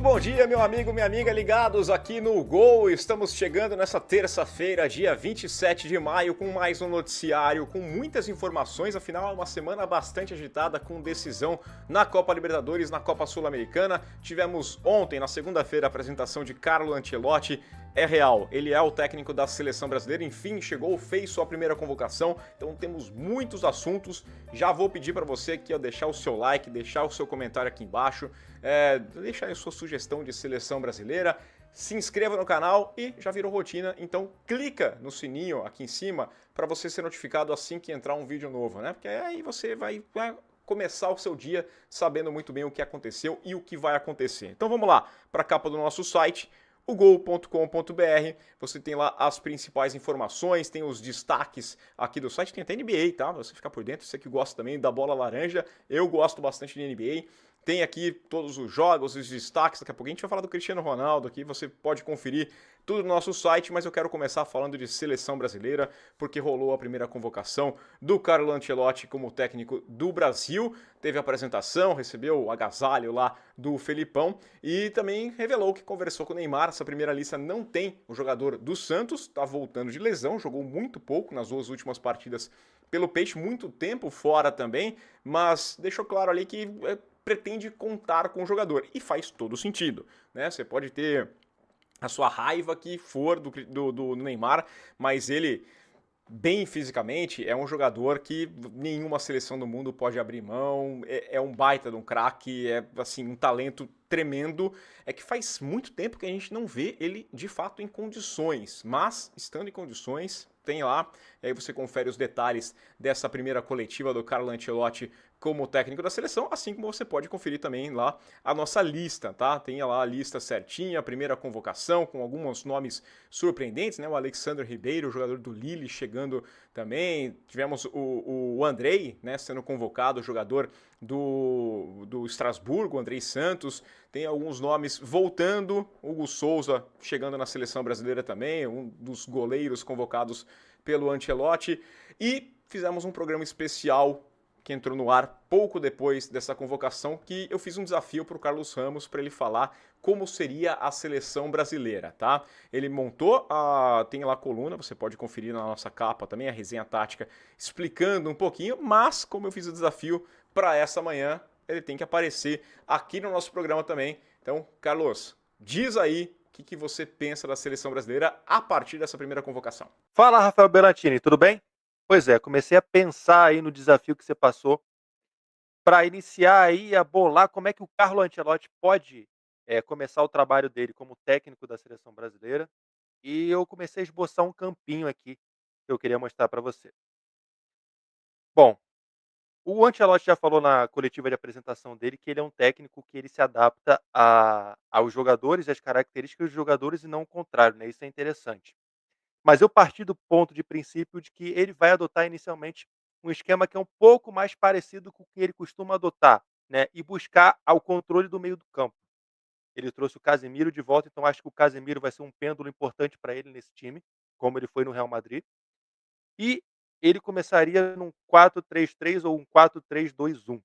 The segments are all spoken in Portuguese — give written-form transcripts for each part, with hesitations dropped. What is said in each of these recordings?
bom dia, meu amigo, minha amiga, ligados aqui no Gol. Estamos chegando nessa terça-feira, dia 27 de maio, com mais um noticiário com muitas informações. Afinal, é uma semana bastante agitada com decisão na Copa Libertadores, na Copa Sul-Americana. Tivemos ontem, na segunda-feira, a apresentação de Carlo Ancelotti. É real, ele é o técnico da seleção brasileira, enfim, chegou, fez sua primeira convocação, então temos muitos assuntos. Já vou pedir para você aqui, ó, deixar o seu like, deixar o seu comentário aqui embaixo, deixar aí a sua sugestão de seleção brasileira, se inscreva no canal e já virou rotina, então clica no sininho aqui em cima para você ser notificado assim que entrar um vídeo novo, né? Porque aí você vai começar o seu dia sabendo muito bem o que aconteceu e o que vai acontecer. Então vamos lá para a capa do nosso site, o gol.com.br, você tem lá as principais informações, tem os destaques aqui do site, tem até NBA, tá? Você ficar por dentro, você que gosta também da bola laranja, eu gosto bastante de NBA. Tem aqui todos os jogos, os destaques, daqui a pouco a gente vai falar do Cristiano Ronaldo aqui, você pode conferir tudo no nosso site, mas eu quero começar falando de seleção brasileira, porque rolou a primeira convocação do Carlo Ancelotti como técnico do Brasil, teve a apresentação, recebeu o agasalho lá do Felipão e também revelou que conversou com o Neymar. Essa primeira lista não tem o jogador do Santos, está voltando de lesão, jogou muito pouco nas duas últimas partidas pelo Peixe, muito tempo fora também, mas deixou claro ali que pretende contar com o jogador, e faz todo sentido, né? Você pode ter a sua raiva que for do Neymar, mas ele, bem fisicamente, é um jogador que nenhuma seleção do mundo pode abrir mão, é um baita de um craque, é assim, um talento tremendo. É que faz muito tempo que a gente não vê ele de fato em condições, mas estando em condições, tem lá, e aí você confere os detalhes dessa primeira coletiva do Carlo Ancelotti como técnico da seleção, assim como você pode conferir também lá a nossa lista, tá? Tem lá a lista certinha, a primeira convocação com alguns nomes surpreendentes, né? O Alexandre Ribeiro, jogador do Lille, chegando também. Tivemos o Andrei, né, sendo convocado, jogador do Estrasburgo, Andrei Santos. Tem alguns nomes voltando, Hugo Souza chegando na seleção brasileira também, um dos goleiros convocados pelo Ancelotti. E fizemos um programa especial que entrou no ar pouco depois dessa convocação, que eu fiz um desafio para o Carlos Ramos para ele falar como seria a seleção brasileira, tá? Ele montou, tem lá a coluna, você pode conferir na nossa capa também, a resenha tática, explicando um pouquinho, mas como eu fiz o desafio para essa manhã, ele tem que aparecer aqui no nosso programa também. Então, Carlos, diz aí o que você pensa da seleção brasileira a partir dessa primeira convocação. Fala, Rafael Bellatini, tudo bem? Pois é, comecei a pensar aí no desafio que você passou para iniciar aí a bolar como é que o Carlo Ancelotti pode começar o trabalho dele como técnico da seleção brasileira. E eu comecei a esboçar um campinho aqui que eu queria mostrar para você. Bom, o Ancelotti já falou na coletiva de apresentação dele que ele é um técnico que ele se adapta aos jogadores e às características dos jogadores e não o contrário, né? Isso é interessante. Mas eu parti do ponto de princípio de que ele vai adotar inicialmente um esquema que é um pouco mais parecido com o que ele costuma adotar, né, e buscar ao controle do meio do campo. Ele trouxe o Casemiro de volta, então acho que o Casemiro vai ser um pêndulo importante para ele nesse time, como ele foi no Real Madrid. E ele começaria num 4-3-3 ou um 4-3-2-1,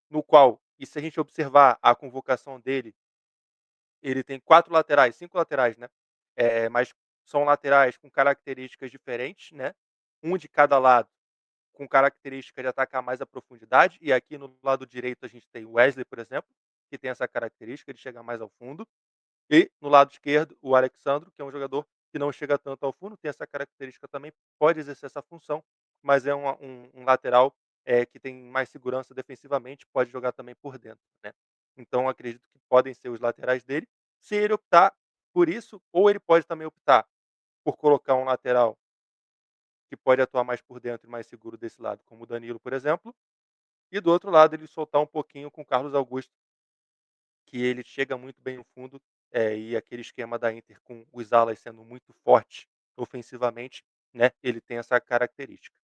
no qual, e se a gente observar a convocação dele, ele tem 4 laterais, 5 laterais, né, mas são laterais com características diferentes, né, um de cada lado, com característica de atacar mais a profundidade, e aqui no lado direito a gente tem o Wesley, por exemplo, que tem essa característica de chegar mais ao fundo, e no lado esquerdo o Alexandro, que é um jogador que não chega tanto ao fundo, tem essa característica também, pode exercer essa função, mas é um lateral que tem mais segurança defensivamente, pode jogar também por dentro, né. Então acredito que podem ser os laterais dele, se ele optar por isso, ou ele pode também optar por colocar um lateral que pode atuar mais por dentro e mais seguro desse lado, como o Danilo, por exemplo, e do outro lado ele soltar um pouquinho com o Carlos Augusto, que ele chega muito bem no fundo, e aquele esquema da Inter com os alas sendo muito fortes ofensivamente, né, ele tem essa característica.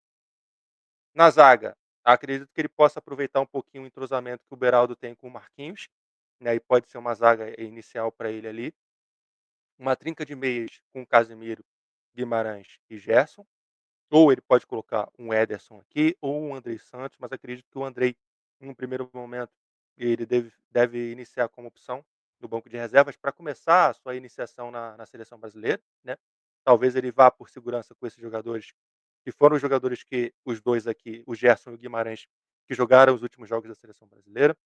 Na zaga, acredito que ele possa aproveitar um pouquinho o entrosamento que o Beraldo tem com o Marquinhos, né, e pode ser uma zaga inicial para ele ali. Uma trinca de meias com Casemiro, Guimarães e Gerson. Ou ele pode colocar um Ederson aqui, ou um Andrei Santos, mas acredito que o Andrei, em um primeiro momento, ele deve iniciar como opção. no banco de reservas para começar a sua iniciação na seleção brasileira, né. Talvez ele vá por segurança com esses jogadores, que foram os jogadores que os 2 aqui, o Gerson e o Guimarães, que jogaram os últimos jogos da seleção brasileira.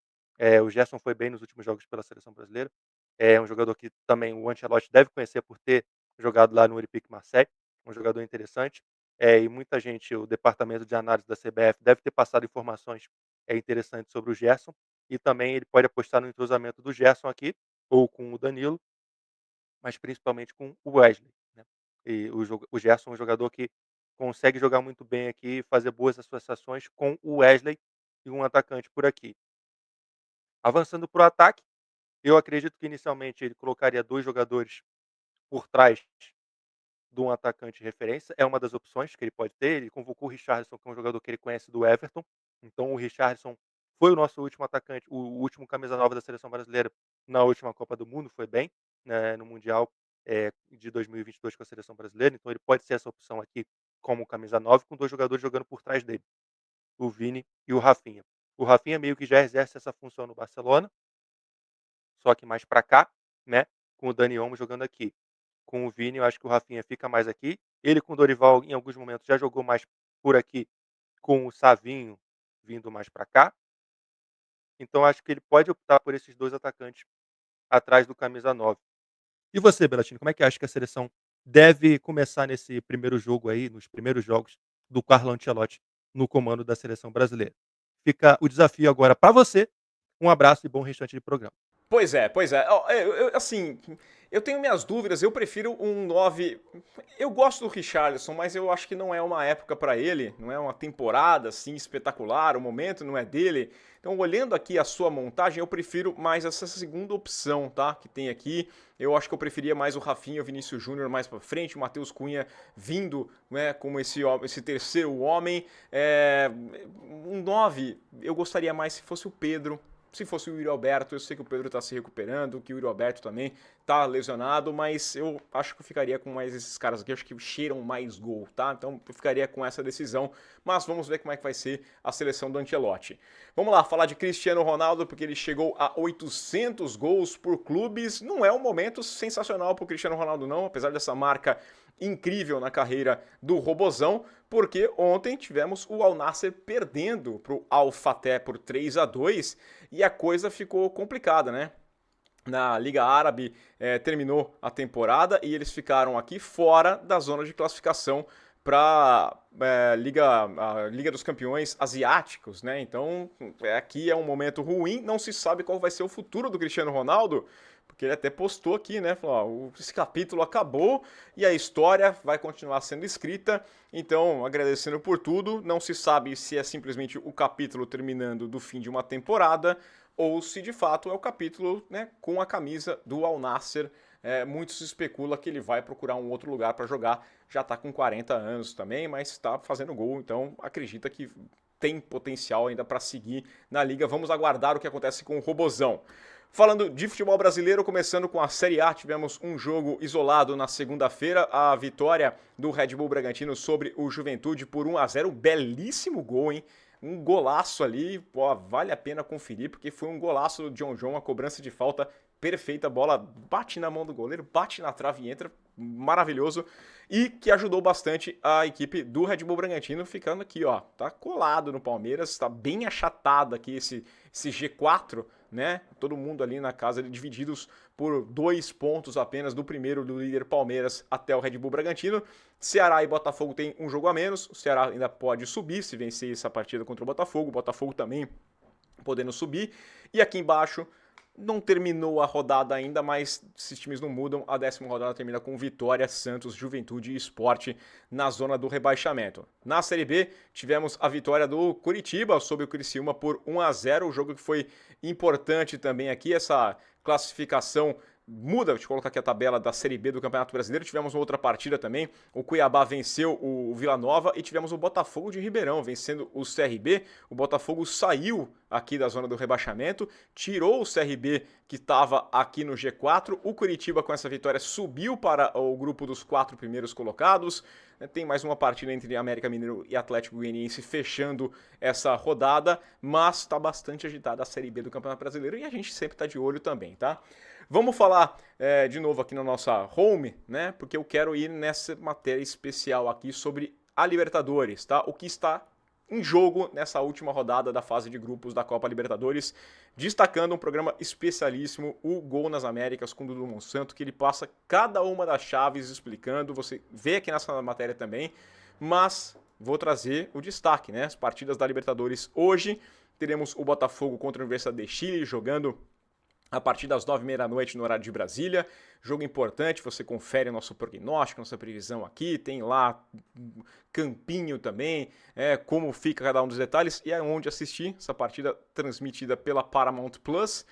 O Gerson foi bem nos últimos jogos pela seleção brasileira. É um jogador que também o Ancelotti deve conhecer por ter jogado lá no Olympique Marseille, um jogador interessante. E muita gente, o departamento de análise da CBF deve ter passado informações, interessantes sobre o Gerson, e também ele pode apostar no entrosamento do Gerson aqui, ou com o Danilo, mas principalmente com o Wesley, né. E o Gerson é um jogador que consegue jogar muito bem aqui, fazer boas associações com o Wesley e um atacante por aqui. Avançando para o ataque, eu acredito que inicialmente ele colocaria 2 jogadores por trás de um atacante de referência, é uma das opções que ele pode ter. Ele convocou o Richarlison, que é um jogador que ele conhece do Everton, então o Richarlison foi o nosso último atacante, o último camisa nova da seleção brasileira na última Copa do Mundo, foi bem, né, no mundial, de 2022 com a seleção brasileira, então ele pode ser essa opção aqui como camisa 9, com 2 jogadores jogando por trás dele, o Vini e o Rafinha. O Rafinha meio que já exerce essa função no Barcelona, só que mais para cá, né, com o Dani Olmo jogando aqui. Com o Vini, eu acho que o Rafinha fica mais aqui. Ele com o Dorival, em alguns momentos, já jogou mais por aqui, com o Savinho vindo mais para cá. Então acho que ele pode optar por esses 2 atacantes atrás do camisa 9. E você, Belatini, como é que acha que a seleção deve começar nesse primeiro jogo aí, nos primeiros jogos do Carlo Ancelotti no comando da seleção brasileira? Fica o desafio agora para você. Um abraço e bom restante de programa. Pois é, pois é. Ó, assim, eu tenho minhas dúvidas, eu prefiro um 9. Eu gosto do Richarlison, mas eu acho que não é uma época para ele, não é uma temporada assim espetacular, o momento não é dele. Então, olhando aqui a sua montagem, eu prefiro mais essa segunda opção, tá? Que tem aqui. Eu acho que eu preferia mais o Rafinha, o Vinícius Júnior mais para frente, o Matheus Cunha vindo, né, como esse terceiro homem. Um 9, eu gostaria mais se fosse o Pedro. Se fosse o Yuri Alberto, eu sei que o Pedro tá se recuperando, que o Yuri Alberto também tá lesionado, mas eu acho que eu ficaria com mais esses caras aqui, acho que cheiram mais gol, tá? Então eu ficaria com essa decisão, mas vamos ver como é que vai ser a seleção do Ancelotti. Vamos lá, falar de Cristiano Ronaldo, porque ele chegou a 800 gols por clubes. Não é um momento sensacional pro Cristiano Ronaldo não, apesar dessa marca incrível na carreira do Robozão, porque ontem tivemos o Al Nassr perdendo para o Al Fateh por 3-2 e a coisa ficou complicada, né? Na Liga Árabe terminou a temporada e eles ficaram aqui fora da zona de classificação para a Liga dos Campeões Asiáticos, né? Então aqui é um momento ruim, não se sabe qual vai ser o futuro do Cristiano Ronaldo, porque ele até postou aqui, né? Falou, esse capítulo acabou e a história vai continuar sendo escrita. Então, agradecendo por tudo, não se sabe se é simplesmente o capítulo terminando do fim de uma temporada ou se de fato é o capítulo, né, com a camisa do Al Nassr. Muito se especula que ele vai procurar um outro lugar para jogar. Já está com 40 anos também, mas está fazendo gol, então acredita que tem potencial ainda para seguir na liga. Vamos aguardar o que acontece com o Robozão. Falando de futebol brasileiro, começando com a Série A, tivemos um jogo isolado na segunda-feira, a vitória do Red Bull Bragantino sobre o Juventude por 1-0, belíssimo gol, hein? Um golaço ali, pô, vale a pena conferir, porque foi um golaço do John John, uma cobrança de falta perfeita, a bola bate na mão do goleiro, bate na trave e entra, maravilhoso, e que ajudou bastante a equipe do Red Bull Bragantino, ficando aqui, ó, tá colado no Palmeiras, tá bem achatado aqui esse G4, né? Todo mundo ali na casa, divididos por 2 pontos apenas do primeiro do líder Palmeiras até o Red Bull Bragantino. Ceará e Botafogo tem um jogo a menos, o Ceará ainda pode subir se vencer essa partida contra o Botafogo também podendo subir, e aqui embaixo não terminou a rodada ainda, mas esses times não mudam. A 10ª rodada termina com Vitória, Santos, Juventude e Sport na zona do rebaixamento. Na Série B, tivemos a vitória do Curitiba sobre o Criciúma por 1-0, o jogo que foi importante também aqui, essa classificação muda, deixa eu colocar aqui a tabela da Série B do Campeonato Brasileiro. Tivemos uma outra partida também, o Cuiabá venceu o Vila Nova e tivemos o Botafogo de Ribeirão vencendo o CRB. O Botafogo saiu aqui da zona do rebaixamento, tirou o CRB que estava aqui no G4. O Curitiba com essa vitória subiu para o grupo dos 4 primeiros colocados. Tem mais uma partida entre América Mineiro e Atlético Goianiense fechando essa rodada, mas está bastante agitada a Série B do Campeonato Brasileiro e a gente sempre está de olho também, tá? Vamos falar de novo aqui na nossa home, né? Porque eu quero ir nessa matéria especial aqui sobre a Libertadores, tá? O que está em jogo nessa última rodada da fase de grupos da Copa Libertadores, destacando um programa especialíssimo, o Gol nas Américas, com o Dudu Monsanto, que ele passa cada uma das chaves explicando, você vê aqui nessa matéria também, mas vou trazer o destaque, né? As partidas da Libertadores hoje, teremos o Botafogo contra a Universidade de Chile, jogando a partir das 9h30 da noite no horário de Brasília. Jogo importante, você confere o nosso prognóstico, nossa previsão aqui, tem lá campinho também, como fica cada um dos detalhes e aonde assistir essa partida transmitida pela Paramount Plus.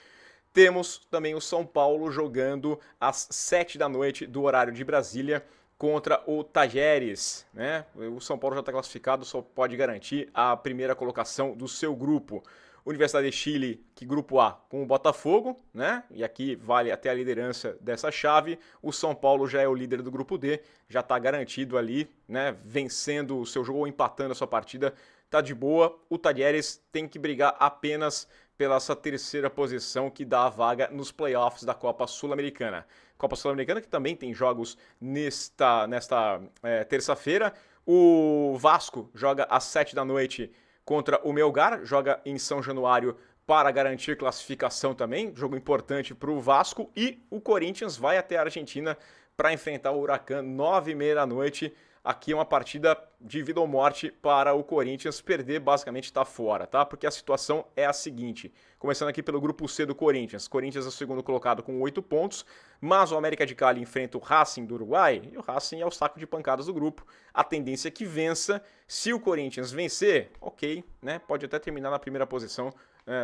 Temos também o São Paulo jogando às 7h da noite do horário de Brasília contra o Tajeres, né? O São Paulo já está classificado, só pode garantir a primeira colocação do seu grupo. Universidade de Chile, que grupo A, com o Botafogo, né? E aqui vale até a liderança dessa chave. O São Paulo já é o líder do grupo D, já está garantido ali, né? Vencendo o seu jogo ou empatando a sua partida, tá de boa. O Talleres tem que brigar apenas pela essa terceira posição que dá a vaga nos playoffs da Copa Sul-Americana. Copa Sul-Americana que também tem jogos nesta terça-feira. O Vasco joga às 7h da noite contra o Melgar, joga em São Januário para garantir classificação também, jogo importante para o Vasco, e o Corinthians vai até a Argentina para enfrentar o Huracan 9h30 da noite. Aqui é uma partida de vida ou morte para o Corinthians, perder basicamente está fora, tá? Porque a situação é a seguinte, começando aqui pelo grupo C do Corinthians. Corinthians é o segundo colocado com 8 pontos, mas o América de Cali enfrenta o Racing do Uruguai, e o Racing é o saco de pancadas do grupo. A tendência é que vença. Se o Corinthians vencer, ok, né? Pode até terminar na primeira posição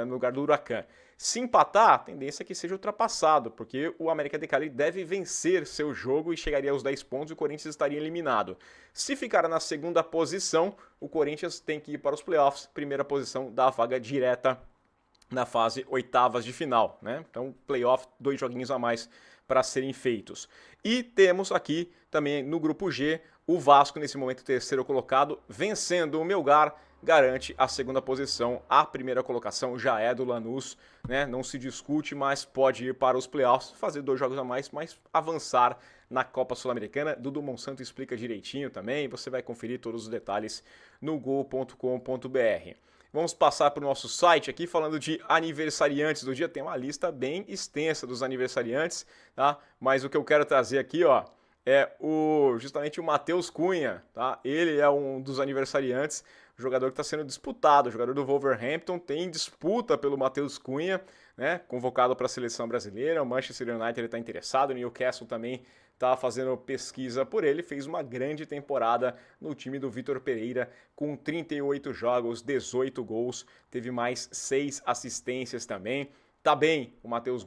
no lugar do Huracan. Se empatar, a tendência é que seja ultrapassado, porque o América de Cali deve vencer seu jogo e chegaria aos 10 pontos e o Corinthians estaria eliminado. Se ficar na segunda posição, o Corinthians tem que ir para os playoffs, primeira posição da vaga direta na fase oitavas de final, né? Então, playoff, 2 joguinhos a mais para serem feitos. E temos aqui também no grupo G, o Vasco, nesse momento terceiro colocado, vencendo o Melgar, garante a segunda posição. A primeira colocação já é do Lanús, né? Não se discute, mas pode ir para os playoffs, fazer 2 jogos a mais, mas avançar na Copa Sul-Americana. Dudu Monsanto explica direitinho também, você vai conferir todos os detalhes no gol.com.br. Vamos passar para o nosso site aqui, falando de aniversariantes do dia. Tem uma lista bem extensa dos aniversariantes, tá? Mas o que eu quero trazer aqui, ó, é justamente o Matheus Cunha, tá? Ele é um dos aniversariantes, jogador que está sendo disputado, jogador do Wolverhampton, tem disputa pelo Matheus Cunha, né? Convocado para a seleção brasileira, o Manchester United está interessado, o Newcastle também está fazendo pesquisa por ele, fez uma grande temporada no time do Vitor Pereira, com 38 jogos, 18 gols, teve mais 6 assistências também. Tá bem o Matheus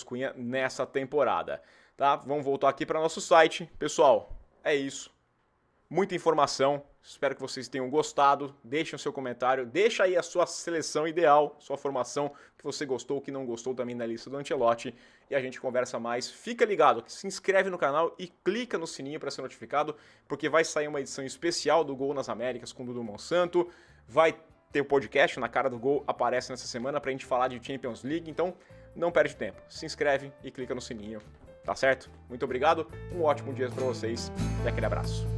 Cunha nessa temporada, tá? Vamos voltar aqui para nosso site. Pessoal, é isso. Muita informação. Espero que vocês tenham gostado. Deixem o seu comentário. Deixa aí a sua seleção ideal, sua formação que você gostou, que não gostou também na lista do Ancelotti. E a gente conversa mais. Fica ligado, se inscreve no canal e clica no sininho para ser notificado, porque vai sair uma edição especial do Gol nas Américas com o Dudu Monsanto. Vai ter o podcast Na Cara do Gol, aparece nessa semana para a gente falar de Champions League. Então, não perde tempo. Se inscreve e clica no sininho. Tá certo? Muito obrigado. Um ótimo dia para vocês e aquele abraço.